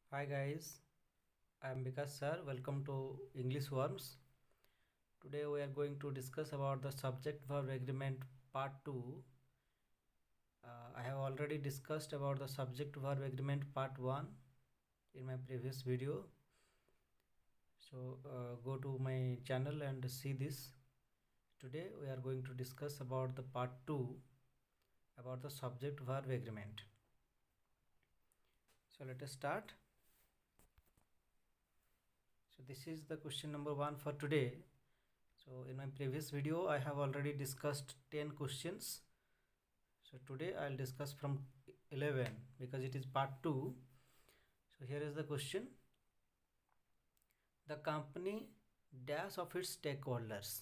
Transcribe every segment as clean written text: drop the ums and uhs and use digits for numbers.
Hi guys, I am Vikas sir. Welcome to English Worms. Today we are going to discuss about the subject verb agreement part 2. I have already discussed about the subject verb agreement part 1 in my previous video. So go to my channel and see this. Today we are going to discuss about the part 2 about the subject verb agreement. So let us start. So this is the question number 1 for today. So in my previous video I have already discussed 10 questions. So today I'll discuss from 11 because it is part 2. So here is the question. The company dash of its stakeholders.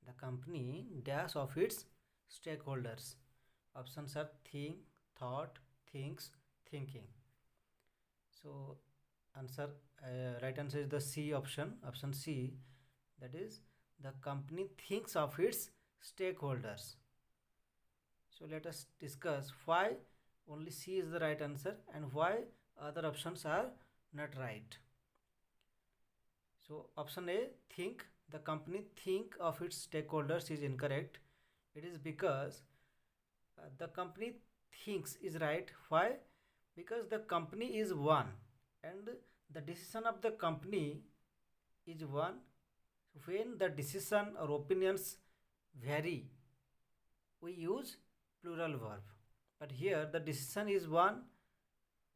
The company dash of its stakeholders. Options are think, thought, thinks, thinking. So answer right answer is the C option. Option C, that is the company thinks of its stakeholders. So let us discuss why only C is the right answer and why other options are not right. So option A, think, the company think of its stakeholders, is incorrect. It is because the company thinks is right. Why? Because the company is one and the decision of the company is one. When the decision or opinions vary, we use plural verb. But here the decision is one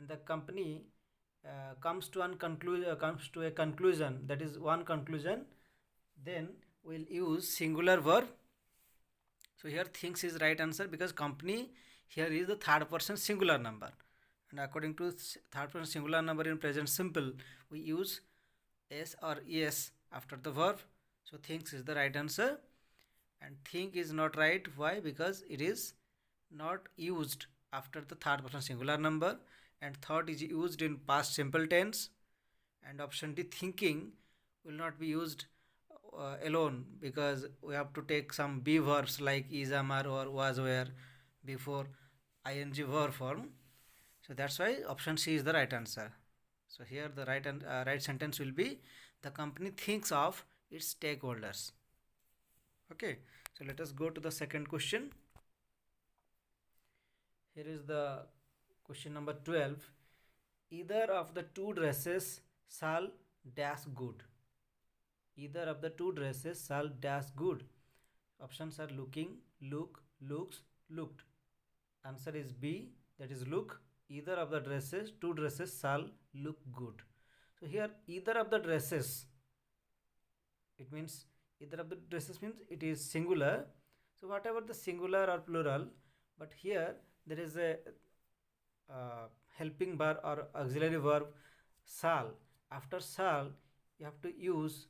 and the company comes to a conclusion, that is one conclusion, then we'll use singular verb. So here thinks is right answer because company here is the third person singular number, and according to third person singular number in present simple we use s or es after the verb. So thinks is the right answer, and think is not right. Why? Because it is not used after the third person singular number, and thought is used in past simple tense, and option D thinking will not be used alone because we have to take some be verbs like is, am, are, or was, were before ing verb form. So that's why option C is the right answer. So here the right sentence will be the company thinks of its stakeholders. Okay, so let us go to the second question. Here is the question number 12. Either of the two dresses shall dash good. Either of the two dresses shall dash good. Options are looking, look, looks, looked. Answer is B, that is look. Either of the dresses, two dresses shall look good. So here either of the dresses, it means either of the dresses means it is singular. So whatever the singular or plural, but here there is a helping verb or auxiliary verb shall. After shall you have to use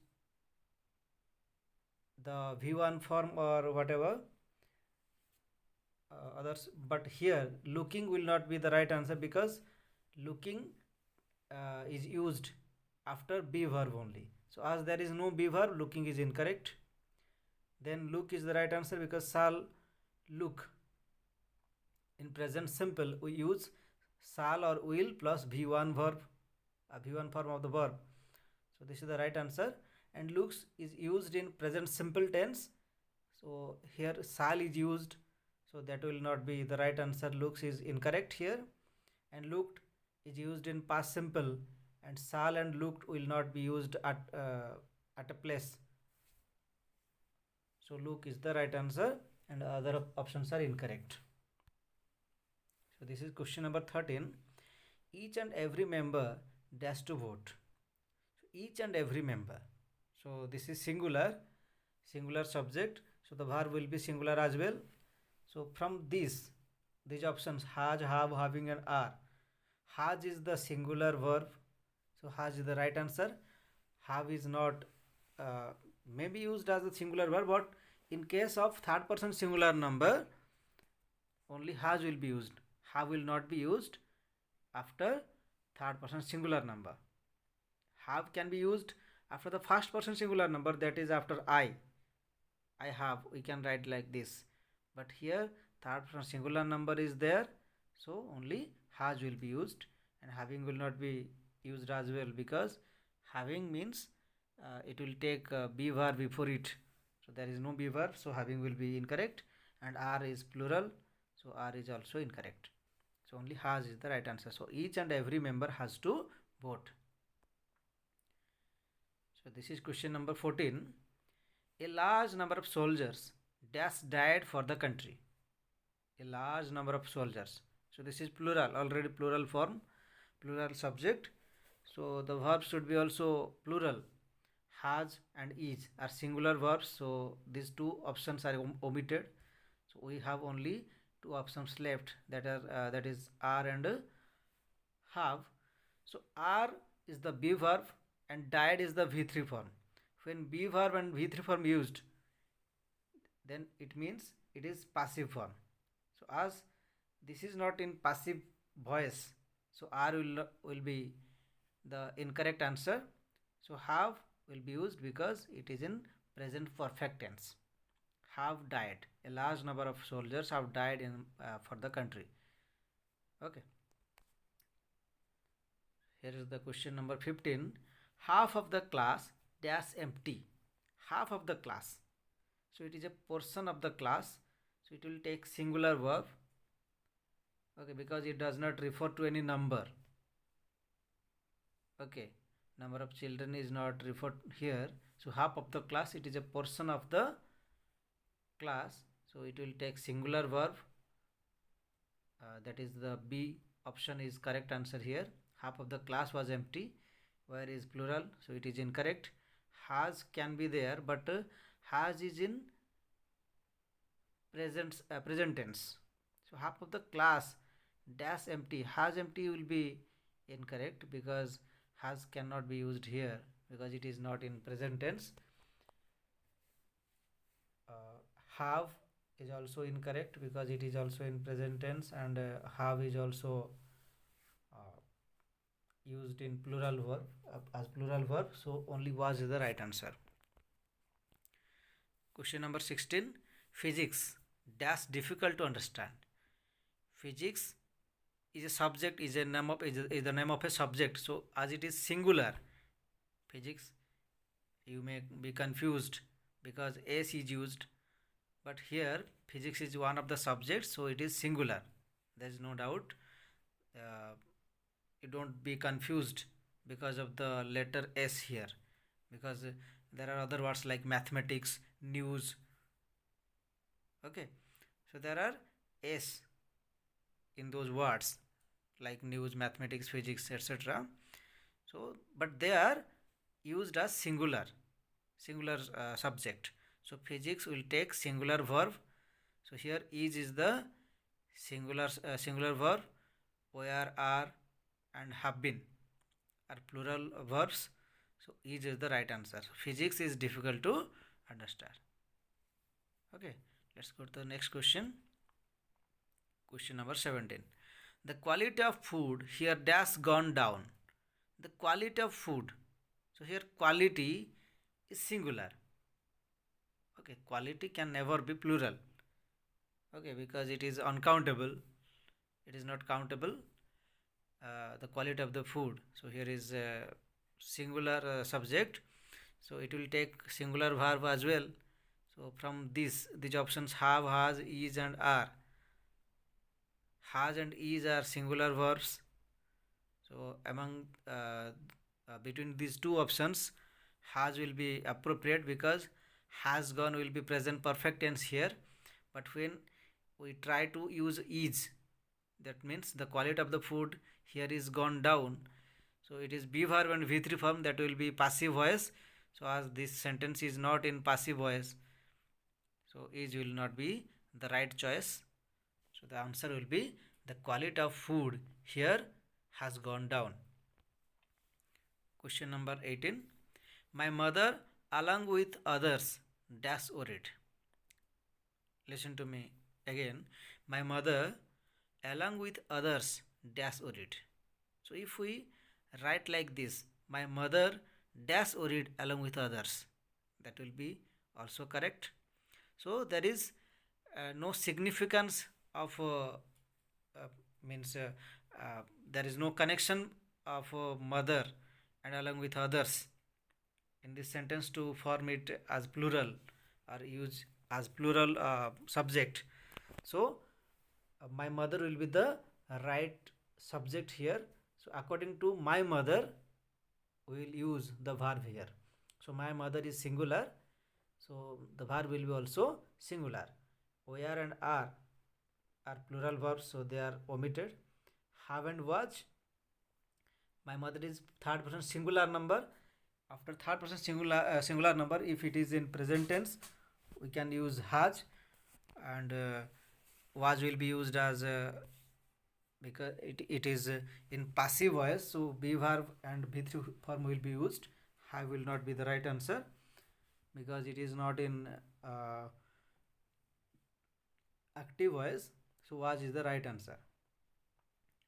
the V1 form or whatever others, but here looking will not be the right answer because looking is used after be verb only. So as there is no be verb, looking is incorrect. Then look is the right answer because shall look. In present simple we use shall or will plus v1 verb, a v1 form of the verb. So this is the right answer, and looks is used in present simple tense. So here shall is used, so that will not be the right answer. Looks is incorrect here, and looked is used in past simple, and shall and looked will not be used at a place. So look is the right answer and other options are incorrect. So this is question number 13. Each and every member dash to vote. So each and every member. So this is singular subject. So the verb will be singular as well. So from these options has, have, having and are. Has is the singular verb. So has is the right answer. Have is not may be used as a singular verb, but in case of third person singular number only has will be used. Have will not be used after third person singular number. Have can be used after the first person singular number, that is after I have, we can write like this, but here third person singular number is there, so only has will be used, and having will not be used as well, because having means it will take be verb before it, so there is no be verb, so having will be incorrect, and are is plural, so are is also incorrect. So only has is the right answer. So each and every member has to vote. So this is question number 14. A large number of soldiers dash died for the country. A large number of soldiers. So this is plural, already plural form, plural subject. So the verb should be also plural. Has and is are singular verbs. So these two options are omitted. So we have only two options left, that is are and have. So are is the be verb and died is the V3 form. When be verb and V3 form used, then it means it is passive form. So as this is not in passive voice, so are will be the incorrect answer. So have will be used because it is in present perfect tense. Have died. A large number of soldiers have died in for the country. Okay. Here is the question number 15. Half of the class dash empty. Half of the class. So it is a portion of the class. So it will take singular verb. Okay, because it does not refer to any number. Okay, number of children is not referred here. So half of the class, it is a portion of the class. So it will take singular verb. That is the B option is correct answer here. Half of the class was empty. Where is plural? So it is incorrect. Has can be there, but has is in present tense. So half of the class dash empty. Has empty will be incorrect because has cannot be used here because it is not in present tense. Have is also incorrect because it is also in present tense, and have is also used in plural verb as plural verb, so only was is the right answer. Question number 16. Physics dash difficult to understand. Physics is a subject, is a name of is the name of a subject, so as it is singular, physics, you may be confused because s is used, but here physics is one of the subjects, so it is singular. There is no doubt. You don't be confused because of the letter s here, because there are other words like mathematics, news. Okay, so there are s in those words like news, mathematics, physics, etc. So but they are used as singular subject. So physics will take singular verb. So here is the singular verb, where, are and have been are plural verbs. So is the right answer. Physics is difficult to understand. Okay, let's go to the next question. Question number 17. The quality of food here dash gone down. The quality of food. So here quality is singular. Okay, quality can never be plural. Okay, because it is uncountable. It is not countable. The quality of the food. So here is a singular subject. So it will take singular verb as well. So from these options have, has, is and are. Has and is are singular verbs. So among between these two options, has will be appropriate because has gone will be present perfect tense here. But when we try to use is, that means the quality of the food here is gone down. So it is be verb and V3 form, that will be passive voice. So as this sentence is not in passive voice, so is will not be the right choice. So the answer will be the quality of food here has gone down. Question number 18. My mother along with others dash worried. Listen to me again. My mother along with others dash worried. So if we write like this, my mother dash worried along with others, that will be also correct. So there is no significance of means uh, there is no connection of mother and along with others in this sentence to form it as plural or use as plural subject. So my mother will be the right subject here. So according to my mother, we will use the verb here. So my mother is singular, so the verb will be also singular. Where and are plural verbs, so they are omitted. Have and was, my mother is third person singular number. After third person singular number, if it is in present tense, we can use has, and was will be used as because it is in passive voice, so be verb and v3 form will be used. Have will not be the right answer because it is not in active voice, so was is the right answer.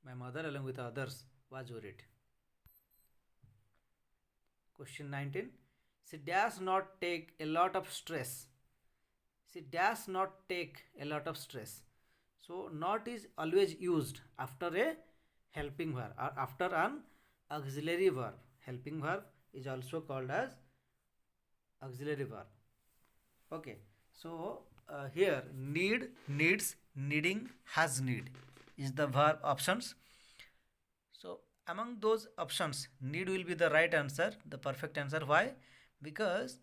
My mother along with others was worried. Question 19. She does not take a lot of stress. She does not take a lot of stress. So not is always used after a helping verb or after an auxiliary verb. Helping verb is also called as auxiliary verb. Okay. So here need, needs, needing, has need is the verb options. So among those options, need will be the right answer, the perfect answer. Why? Because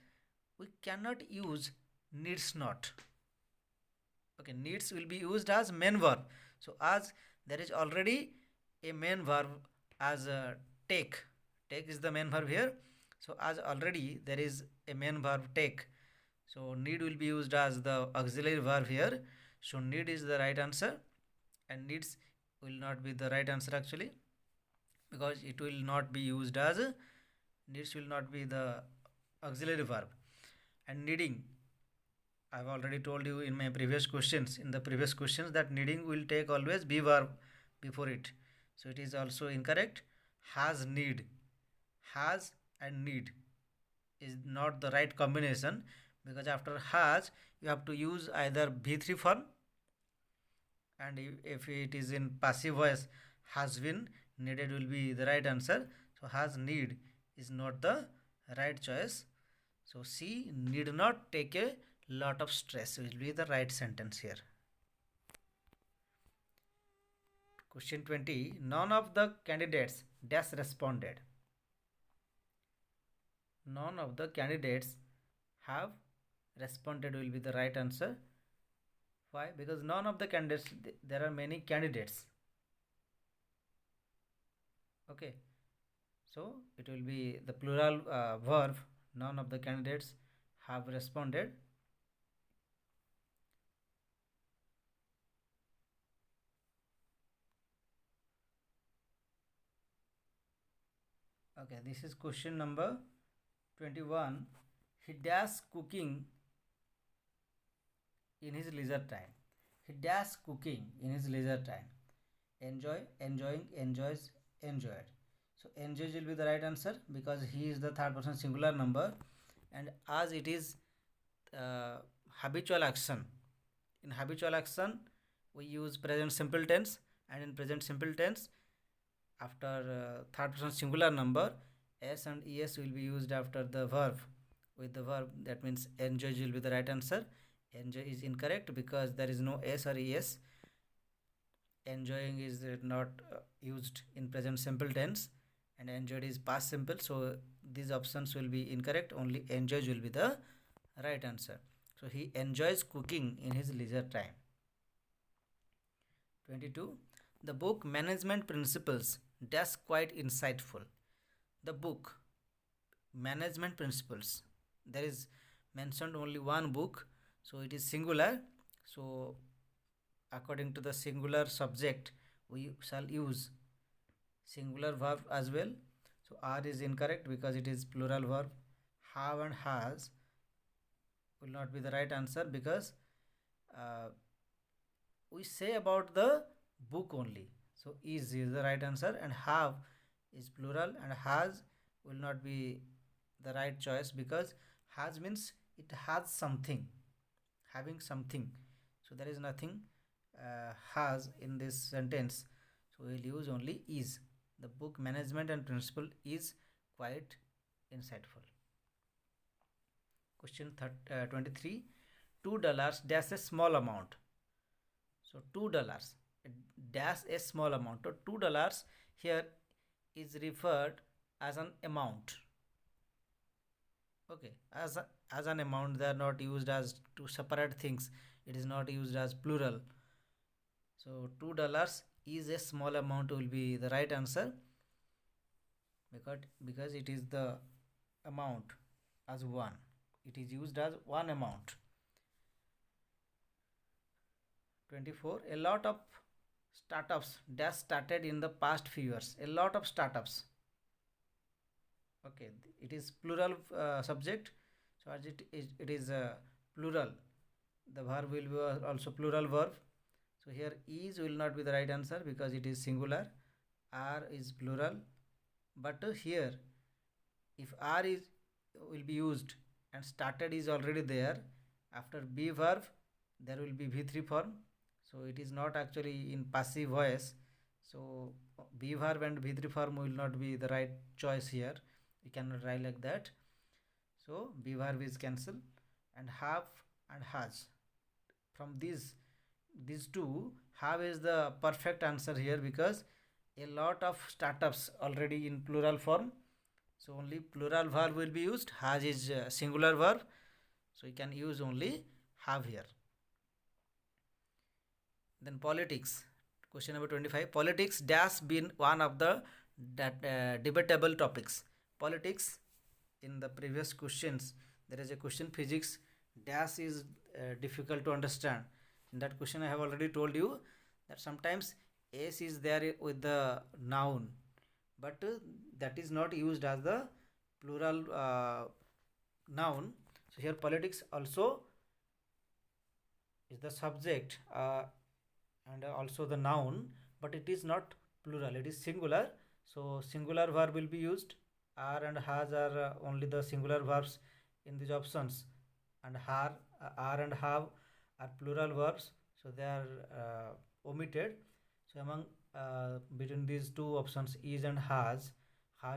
we cannot use needs not. Okay, needs will be used as main verb. So as there is already a main verb as take. Take is the main verb here. So as already there is a main verb take. So need will be used as the auxiliary verb here. So need is the right answer, and needs will not be the right answer actually, because it will not be used as needs will not be the auxiliary verb. And needing, I've already told you in my previous questions, that needing will take always be verb before it. So it is also incorrect. Has need, has and need is not the right combination, because after has you have to use either v3 form, and if it is in passive voice, has been, needed will be the right answer. So has need is not the right choice. So C, need not take a lot of stress, will be the right sentence here. Question 20. None of the candidates dash responded. None of the candidates have responded will be the right answer. Why? Because none of the candidates, there are many candidates. Okay. So it will be the plural verb. None of the candidates have responded. Okay, this is question number 21. He does cooking in his leisure time. He does cooking in his leisure time. Enjoy, enjoying, enjoys, enjoyed. So enjoys will be the right answer because he is the third person singular number, and as it is habitual action. In habitual action, we use present simple tense, and in present simple tense, after third person singular number, s and es will be used after the verb with the verb. That means enjoy will be the right answer. Enjoy is incorrect because there is no s or es. Enjoying is not used in present simple tense, and enjoyed is past simple. So these options will be incorrect. Only enjoys will be the right answer. So he enjoys cooking in his leisure time. 22. The book Management Principles dash quite insightful. The book Management Principles, there is mentioned only one book, so it is singular. So according to the singular subject, we shall use singular verb as well. So R is incorrect because it is plural verb. Have and has will not be the right answer because we say about the book only. So is the right answer, and have is plural, and has will not be the right choice because has means it has something, having something. So there is nothing has in this sentence. So we will use only is. The book Management and Principle is quite insightful. Question 23. $2 dash a small amount. So $2 dash a small amount. So $2 here is referred as an amount. Okay, as an amount. They are not used as two separate things. It is not used as plural. So $2 is a small amount will be the right answer, because it is the amount as one. It is used as one amount. 24. A lot of startups dash started in the past few years. A lot of startups. Okay, it is plural subject, so as it is plural, the verb will be also plural verb. So here is will not be the right answer because it is singular. Are is plural, but here if are is will be used and started is already there, after be verb there will be v3 form, so it is not actually in passive voice. So be verb and v3 form will not be the right choice here. You cannot write like that. So be verb is cancelled, and have and has. From these two, have is the perfect answer here because a lot of startups already in plural form. So only plural verb will be used. Has is singular verb, so you can use only have here. Then politics. Question number 25. Politics dash been one of the debatable topics. Politics, in the previous questions there is a question, physics dash is difficult to understand. In that question I have already told you that sometimes s is there with the noun, but that is not used as the plural noun. So here politics also is the subject and also the noun, but it is not plural, it is singular. So singular verb will be used. Are and has are only the singular verbs in these options, and are and have are plural verbs, so they are omitted. So among between these two options, is and has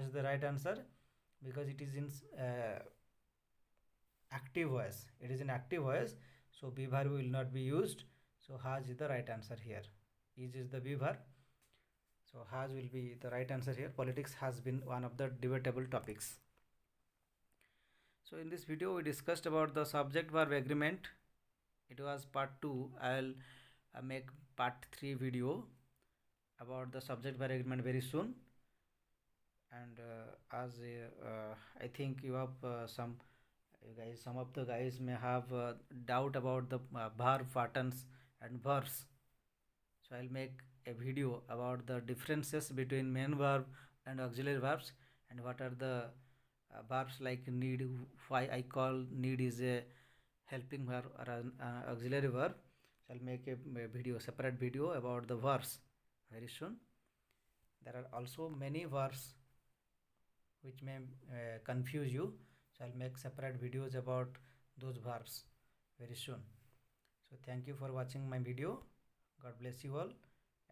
is the right answer because it is in active voice. It is in active voice, so be verb will not be used. So has is the right answer here. Is the be verb. So has will be the right answer here. Politics has been one of the debatable topics. So in this video we discussed about the subject verb agreement. It was part 2. I'll make part 3 video about the subject verb agreement very soon. And as I think you have some of the guys may have doubt about the verb patterns and verbs. So I'll make a video about the differences between main verb and auxiliary verbs, and what are the verbs like need. Why I call need is a helping verb or an auxiliary verb. So I'll make a video, separate video about the verbs very soon. There are also many verbs which may confuse you, so I'll make separate videos about those verbs very soon. So thank you for watching my video. God bless you all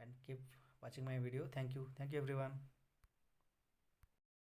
and keep watching my video. Thank you everyone.